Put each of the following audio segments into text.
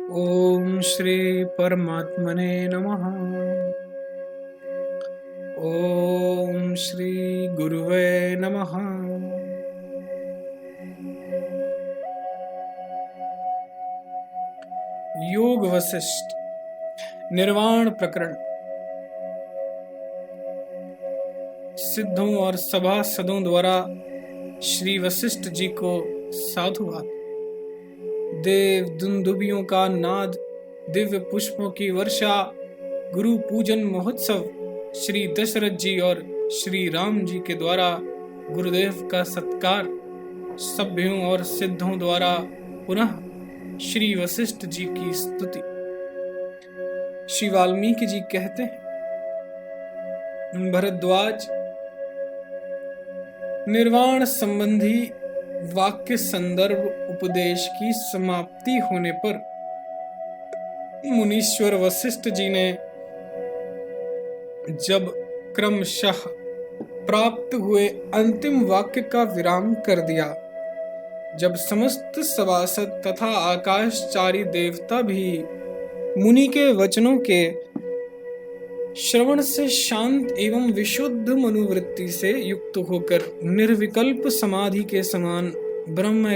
ओम श्री परमात्मने नमः। ओम श्री गुरुवे नमः। योग वशिष्ठ निर्वाण प्रकरण। सिद्धों और सभासदों द्वारा श्री वशिष्ठ जी को साधुवाद। देव दुंदुभियों का नाद, दिव्य पुष्पों की वर्षा, गुरु पूजन महोत्सव, श्री दशरथ जी और श्री राम जी के द्वारा गुरुदेव का सत्कार, सभ्यों और सिद्धों द्वारा पुनः श्री वशिष्ठ जी की स्तुति। श्री वाल्मीकि जी कहते हैं, भरद्वाज, निर्वाण संबंधी वाक्य संदर्भ उपदेश की समाप्ति होने पर मुनीश्वर वशिष्ठ जी ने जब क्रमशः प्राप्त हुए अंतिम वाक्य का विराम कर दिया, जब समस्त सभासद तथा आकाशचारी देवता भी मुनि के वचनों के श्रवण से शांत एवं विशुद्ध मनोवृत्ति से युक्त होकर निर्विकल्प समाधि के समान ब्रह्म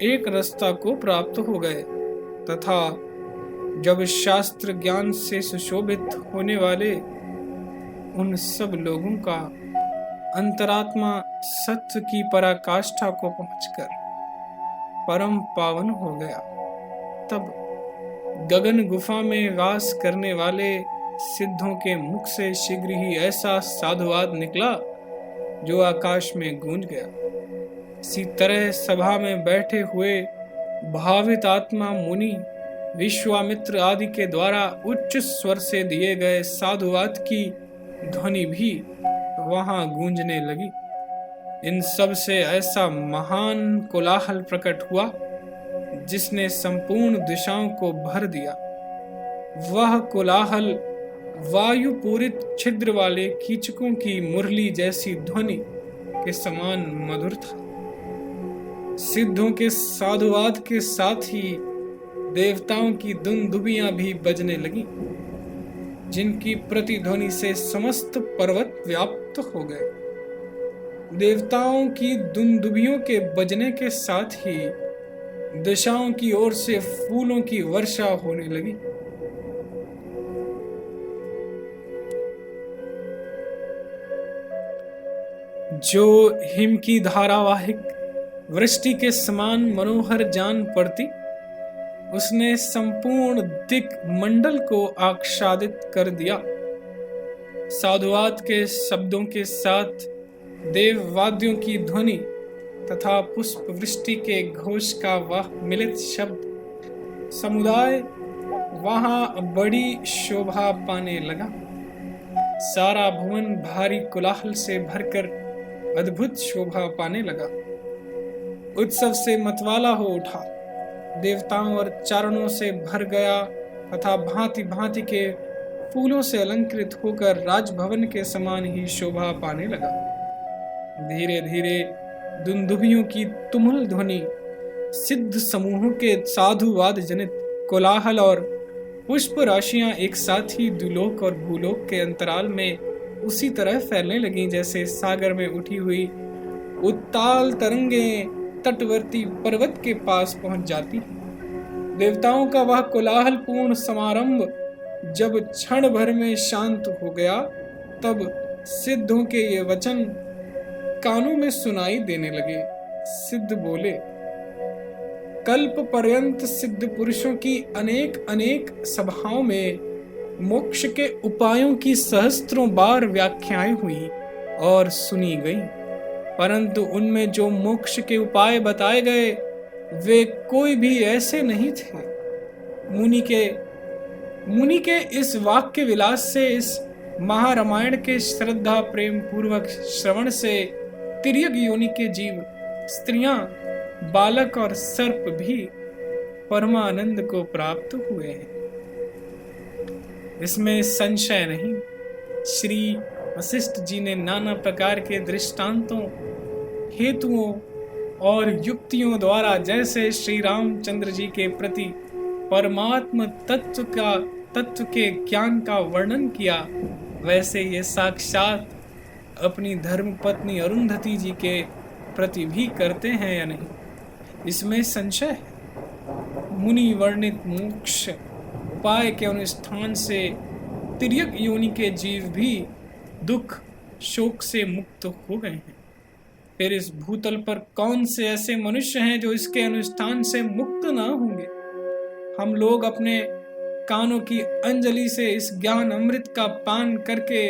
एक रस्ता को प्राप्त हो गए, तथा जब शास्त्र ज्ञान से सुशोभित होने वाले उन सब लोगों का अंतरात्मा सत्य की पराकाष्ठा को पहुंचकर परम पावन हो गया, तब गगन गुफा में वास करने वाले सिद्धों के मुख से शीघ्र ही ऐसा साधुवाद निकला जो आकाश में गूंज गया। इसी तरह सभा में बैठे हुए भावित आत्मा मुनि विश्वामित्र आदि के द्वारा उच्च स्वर से दिए गए साधुवाद की ध्वनि भी वहां गूंजने लगी। इन सब से ऐसा महान कोलाहल प्रकट हुआ जिसने संपूर्ण दिशाओं को भर दिया। वह कोलाहल वायु पूरित छिद्र वाले कीचकों की मुरली जैसी ध्वनि के समान मधुर था। सिद्धों के साधुवाद के साथ ही देवताओं की दुंदुभियां भी बजने लगी, जिनकी प्रतिध्वनि से समस्त पर्वत व्याप्त हो गए। देवताओं की दुंदुभियों के बजने के साथ ही दिशाओं की ओर से फूलों की वर्षा होने लगी। जो हिम की धारावाहिक वृष्टि के समान मनोहर जान पड़ती, उसने संपूर्ण दिक मंडल को आच्छादित कर दिया। साधुवाद के शब्दों के साथ देव वाद्यों की ध्वनि तथा पुष्प वृष्टि के घोष का वह मिलित शब्द समुदाय वहां बड़ी शोभा पाने लगा। सारा भवन भारी कोलाहल से भरकर अद्भुत शोभा पाने लगा। उत्सव से मतवाला हो उठा, देवताओं और चारणों से भर गया तथा भांति भांति के फूलों से अलंकृत होकर राजभवन के समान ही शोभा पाने लगा। धीरे धीरे दुंदुभियों की तुमुल ध्वनि सिद्ध समूहों के साधुवाद जनित कोलाहल और पुष्प राशियां एक साथ ही दुलोक और भूलोक के अंतराल में उसी तरह फैलने लगीं जैसे सागर में उठी हुई उत्ताल तरंगें तटवर्ती पर्वत के पास पहुंच जाती। देवताओं का वह कोलाहल पूर्ण समारंभ जब क्षण भर में शांत हो गया, तब सिद्धों के ये वचन कानों में सुनाई देने लगे। सिद्ध बोले, कल्प पर्यंत सिद्ध पुरुषों की अनेक अनेक सभाओं में मोक्ष के उपायों की सहस्त्रों बार व्याख्याएं हुई और सुनी गई, परंतु उनमें जो मोक्ष के उपाय बताए गए वे कोई भी ऐसे नहीं थे। मुनि के इस वाक्य विलास से, इस महारामायण के श्रद्धा प्रेम पूर्वक श्रवण से तिर्यक योनि के जीव, स्त्रियां, बालक और सर्प भी परमानंद को प्राप्त हुए हैं, इसमें संशय नहीं। श्री वशिष्ठ जी ने नाना प्रकार के दृष्टांतों, हेतुओं और युक्तियों द्वारा जैसे श्री रामचंद्र जी के प्रति परमात्म तत्व के ज्ञान का वर्णन किया, वैसे ये साक्षात अपनी धर्म पत्नी अरुंधति जी के प्रति भी करते हैं या नहीं, इसमें संशय है। मुनि वर्णित मोक्ष उपाय के अनुष्ठान से तिर्यक योनि के जीव भी दुख शोक से मुक्त हो गए हैं। फिर इस भूतल पर कौन से ऐसे मनुष्य हैं जो इसके अनुष्ठान से मुक्त ना होंगे। हम लोग अपने कानों की अंजलि से इस ज्ञान अमृत का पान करके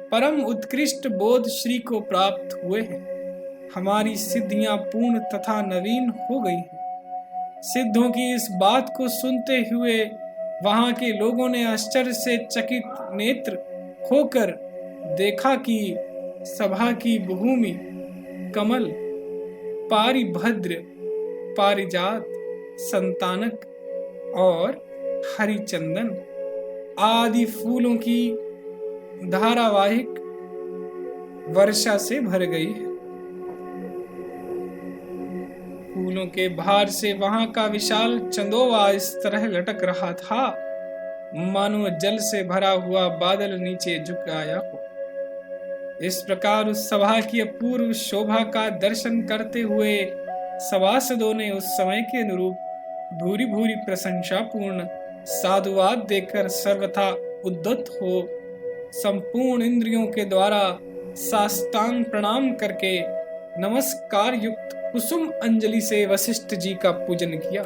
परम उत्कृष्ट बोध श्री को प्राप्त हुए हैं। हमारी सिद्धियां पूर्ण तथा नवीन हो गई हैं। सिद्धों की इस बात को सुनते हुए वहां के लोगों ने आश्चर्य से चकित नेत्र खोकर देखा कि सभा की भूमि कमल, पारिभद्र, पारिजात, संतानक और हरिचंदन आदि फूलों की धारावाहिक वर्षा से भर गई है। फूलों के भार से वहां का विशाल चंदोवा इस तरह लटक रहा था मानो जल से भरा हुआ बादल नीचे झुक आया हो। इस प्रकार उस सभा की अपूर्व शोभा का दर्शन करते हुए सभासदों ने उस समय के अनुरूप भूरी भूरी प्रशंसा पूर्ण साधुवाद देकर सर्वथा उद्यत हो संपूर्ण इंद्रियों के द्वारा साष्टांग प्रणाम करके नमस्कार युक्त कुसुम अंजलि से वशिष्ठ जी का पूजन किया।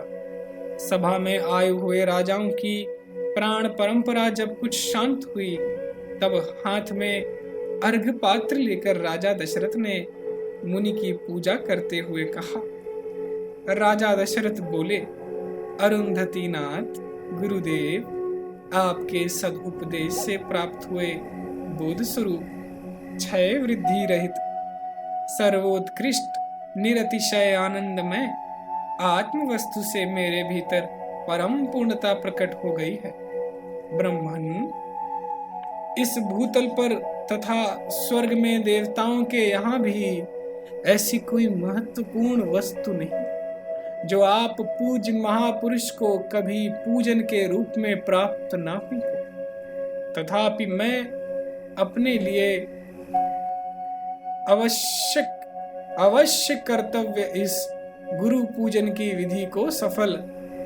सभा में आए हुए राजाओं की प्राण परंपरा जब कुछ शांत हुई, तब हाथ में अर्घ पात्र लेकर राजा दशरथ ने मुनि की पूजा करते हुए कहा। राजा दशरथ बोले, अरुंधति नाथ गुरुदेव, आपके सदुपदेश से प्राप्त हुए बोध स्वरूप क्षय वृद्धि रहित सर्वोत्कृष्ट निरतिशय आनंदमय आत्म वस्तु से मेरे भीतर परम पूर्णता प्रकट हो गई है। ब्रह्मन, इस भूतल पर तथा स्वर्ग में देवताओं के यहाँ भी ऐसी कोई महत्वपूर्ण वस्तु नहीं जो आप पूज्य महापुरुष को कभी पूजन के रूप में प्राप्त ना हुई हो। तथापि मैं अपने लिए अवश्य कर्तव्य इस गुरु पूजन की विधि को सफल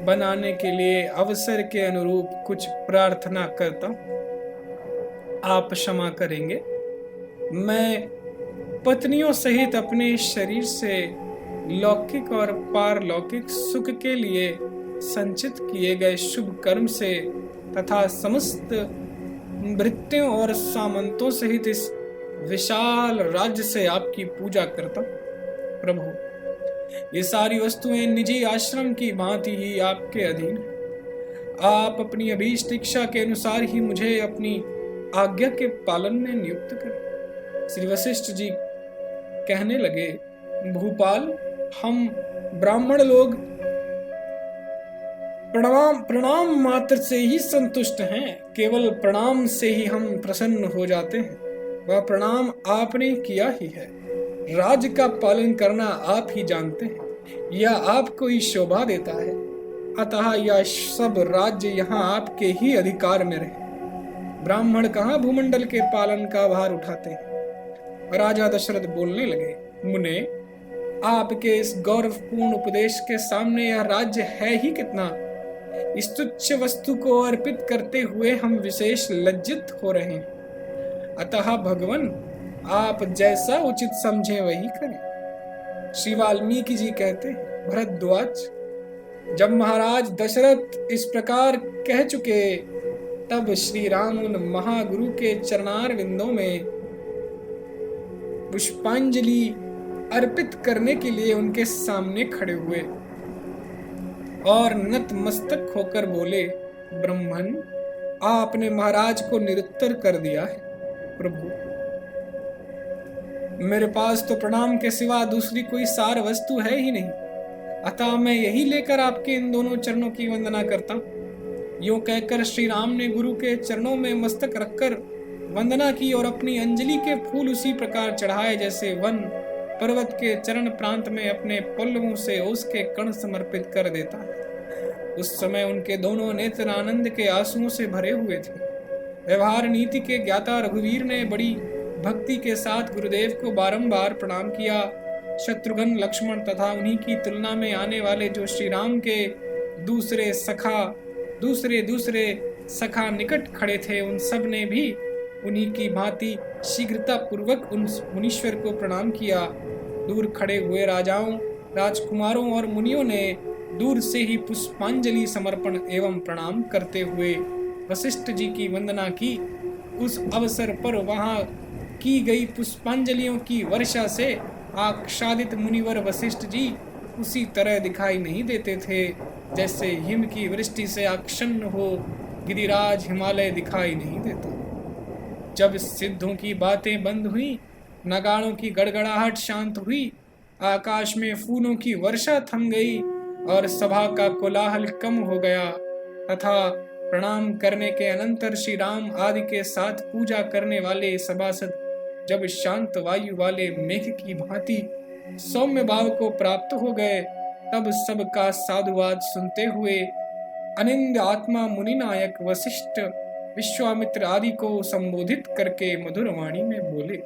बनाने के लिए अवसर के अनुरूप कुछ प्रार्थना करता हूँ। आप क्षमा करेंगे, मैं पत्नियों सहित अपने शरीर से लौकिक और पारलौकिक सुख के लिए संचित किए गए शुभ कर्म से तथा समस्त भृत्यों और सामंतों सहित इस विशाल राज्य से आपकी पूजा करता हूं। प्रभु, ये सारी वस्तुएं निजी आश्रम की भांति ही आपके अधीन हैं। आप अपनी अभीष्ट इच्छा के अनुसार ही मुझे अपनी आज्ञा के पालन में नियुक्त करें। श्री वशिष्ठ जी कहने लगे, भूपाल, हम ब्राह्मण लोग प्रणाम मात्र से ही संतुष्ट हैं। केवल प्रणाम से ही हम प्रसन्न हो जाते हैं। वह प्रणाम आपने किया ही है। राज्य का पालन करना आप ही जानते हैं। यह आपको ही शोभा देता है। अतः यह सब राज्य यहाँ आपके ही अधिकार में रहे। ब्राह्मण कहाँ भूमंडल के पालन का भार उठाते हैं। राजा दशरथ बोलने लगे, मुने, आपके इस गौरवपूर्ण उपदेश के सामने यह राज्य है ही कितना। इस तुच्छ वस्तु को अर्पित करते हुए हम विशेष लज्जित हो रहे हैं। अतः भगवान, आप जैसा उचित समझे वही करें। श्री वाल्मीकि जी कहते हैं, भरद्वाज, जब महाराज दशरथ इस प्रकार कह चुके, तब श्री राम उन महागुरु के चरणार विंदों में पुष्पांजलि अर्पित करने के लिए उनके सामने खड़े हुए और नतमस्तक होकर बोले, ब्रह्मन, आपने महाराज को निरुत्तर कर दिया है। प्रभु, मेरे पास तो प्रणाम के सिवा दूसरी कोई सार वस्तु है ही नहीं। अतः मैं यही लेकर आपके इन दोनों चरणों की वंदना करता हूँ। यूं कहकर श्री राम ने गुरु के चरणों में मस्तक रखकर वंदना की और अपनी अंजलि के फूल उसी प्रकार चढ़ाए जैसे वन पर्वत के चरण प्रांत में अपने पल्लवों से उसके कण समर्पित कर देता है। उस समय उनके दोनों नेत्र आनंद के आंसुओं से भरे हुए थे। व्यवहार नीति के ज्ञाता रघुवीर ने बड़ी भक्ति के साथ गुरुदेव को बारंबार प्रणाम किया। शत्रुघ्न, लक्ष्मण तथा उन्हीं की तुलना में आने वाले जो श्री राम के दूसरे सखा निकट खड़े थे, उन सब ने भी उन्हीं की भांति शीघ्रता पूर्वक उन मुनीश्वर को प्रणाम किया। दूर खड़े हुए राजाओं, राजकुमारों और मुनियों ने दूर से ही पुष्पांजलि समर्पण एवं प्रणाम करते हुए वशिष्ठ जी की वंदना की। उस अवसर पर वहां की गई पुष्पांजलियों की वर्षा से आच्छादित मुनिवर वशिष्ठ जी उसी तरह दिखाई नहीं देते थे जैसे हिम की वृष्टि से आच्छन्न हो गिरिराज हिमालय दिखाई नहीं देता। जब सिद्धों की बातें बंद हुई, नगाड़ों की गड़गड़ाहट शांत हुई, आकाश में फूलों की वर्षा थम गई और सभा का कोलाहल कम हो गया तथा प्रणाम करने के अनंतर श्री राम आदि के साथ पूजा करने वाले सभासद जब शांत वायु वाले मेघ की भांति सौम्य भाव को प्राप्त हो गए, तब सबका साधुवाद सुनते हुए अनिंद आत्मा मुनिनायक वशिष्ठ, विश्वामित्र आदि को संबोधित करके मधुर वाणी में बोले।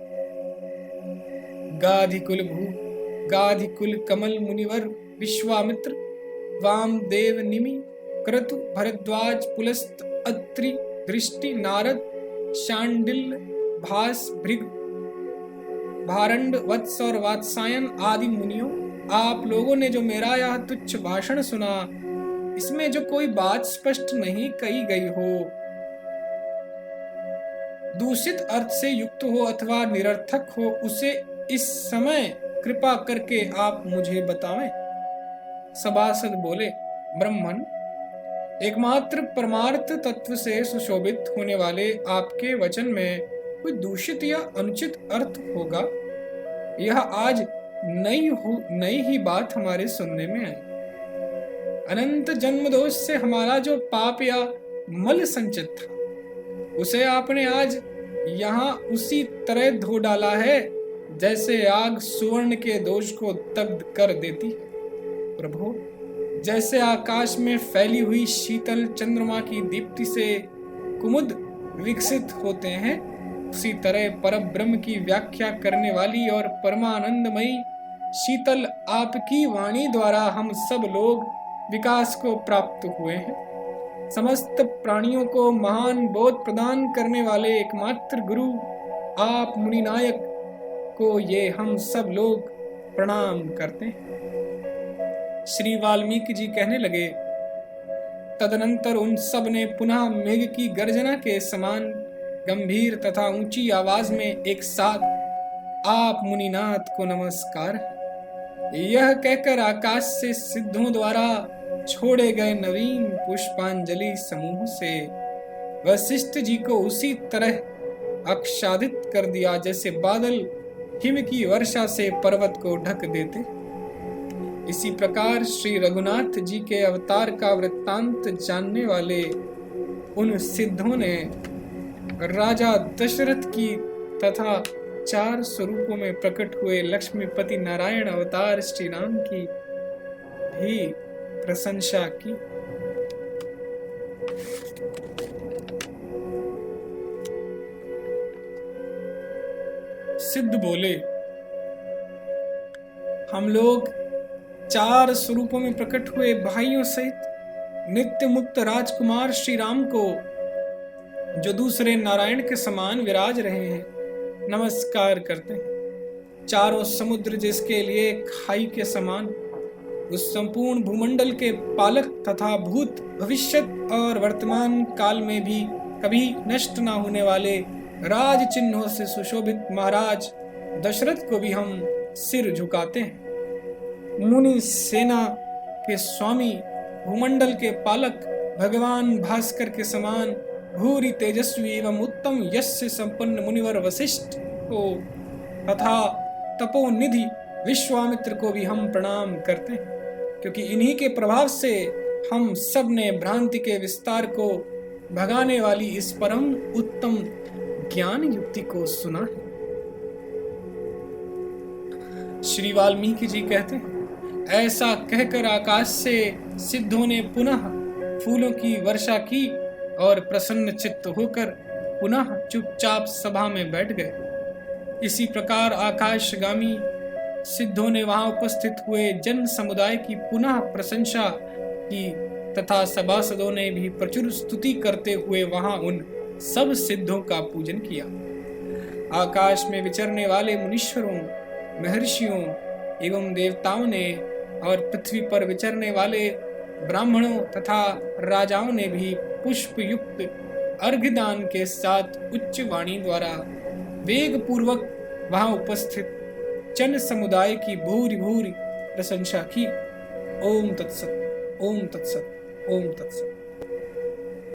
गाधिकुल कमल मुनिवर विश्वामित्र, वामदेव निमि क्रतु भरद्वाज पुलस्त अत्रि दृष्टि नारद शांडिल भास भृग भारंड वत्स और वात्सायन आदि मुनियों, आप लोगों ने जो मेरा यह तुच्छ भाषण सुना, इसमें जो कोई बात स्पष्ट नहीं कही गई हो, दूषित अर्थ से युक्त हो अथवा निरर्थक हो, उसे इस समय कृपा करके आप मुझे बतावें। सभासद बोले, ब्रह्मन, एकमात्र परमार्थ तत्व से सुशोभित होने वाले आपके वचन में कोई दूषित या अनुचित अर्थ होगा? यह आज नई ही बात हमारे सुनने में आई। अनंत जन्म दोष से हमारा जो पाप या मल संचित था, उसे आपने आज यहाँ उसी तरह धो डाला है जैसे आग सुवर्ण के दोष को दग्ध कर देती है। प्रभु, जैसे आकाश में फैली हुई शीतल चंद्रमा की दीप्ति से कुमुद विकसित होते हैं, उसी तरह परब्रह्म की व्याख्या करने वाली और परमानंदमयी शीतल आपकी वाणी द्वारा हम सब लोग विकास को प्राप्त हुए हैं। समस्त प्राणियों को महान बोध प्रदान करने वाले एकमात्र गुरु आप मुनिनायक को ये हम सब लोग प्रणाम करते हैं। श्री वाल्मीकि जी कहने लगे, तदनंतर उन सब ने पुनः मेघ की गर्जना के समान गंभीर तथा ऊंची आवाज में एक साथ आप मुनिनाथ को नमस्कार, यह कहकर आकाश से सिद्धों द्वारा छोड़े गए नवीन पुष्पांजलि समूह से वशिष्ठ जी को उसी तरह आच्छादित कर दिया जैसे बादल हिम की वर्षा से पर्वत को ढक देते। इसी प्रकार श्री रघुनाथ जी के अवतार का वृत्तांत जानने वाले उन सिद्धों ने राजा दशरथ की तथा 4 स्वरूपों में प्रकट हुए लक्ष्मीपति नारायण अवतार श्री राम की भी प्रशंसा की। सिद्ध बोले, हम लोग 4 स्वरूपों में प्रकट हुए भाइयों सहित नित्य मुक्त राजकुमार श्री राम को, जो दूसरे नारायण के समान विराज रहे हैं, नमस्कार करते हैं। चारों समुद्र जिसके लिए खाई के समान, उस संपूर्ण भूमंडल के पालक तथा भूत भविष्यत और वर्तमान काल में भी कभी नष्ट न होने वाले राज चिन्हों से सुशोभित महाराज दशरथ को भी हम सिर झुकाते हैं। मुनि सेना के स्वामी, भूमंडल के पालक, भगवान भास्कर के समान भूरि तेजस्वी एवं उत्तम यश से संपन्न मुनिवर वशिष्ठ को तथा तपोनिधि विश्वामित्र को भी हम प्रणाम करते हैं, क्योंकि इन्हीं के प्रभाव से हम सब ने भ्रांति के विस्तार को भगाने वाली इस परम उत्तम ज्ञान युक्ति को सुना है। श्री वाल्मीकि जी कहते हैं, ऐसा कहकर आकाश से सिद्धों ने पुनः फूलों की वर्षा की और प्रसन्न चित्त होकर पुनः चुपचाप सभा में बैठ गए। इसी प्रकार आकाशगामी सिद्धों ने वहां उपस्थित हुए जन समुदाय की पुनः प्रशंसा की तथा सभासदों ने भी प्रचुर स्तुति करते हुए वहां उन सब सिद्धों का पूजन किया। आकाश में विचरने वाले मुनीश्वरों, महर्षियों एवं देवताओं ने और पृथ्वी पर विचरने वाले ब्राह्मणों तथा राजाओं ने भी पुष्प युक्त अर्घ्यदान के साथ उच्च वाणी द्वारा वेग पूर्वक वहां उपस्थित जन समुदाय की भूरि भूरि प्रशंसा की। ओम तत्सत, ओम तत्सत, ओम तत्सत।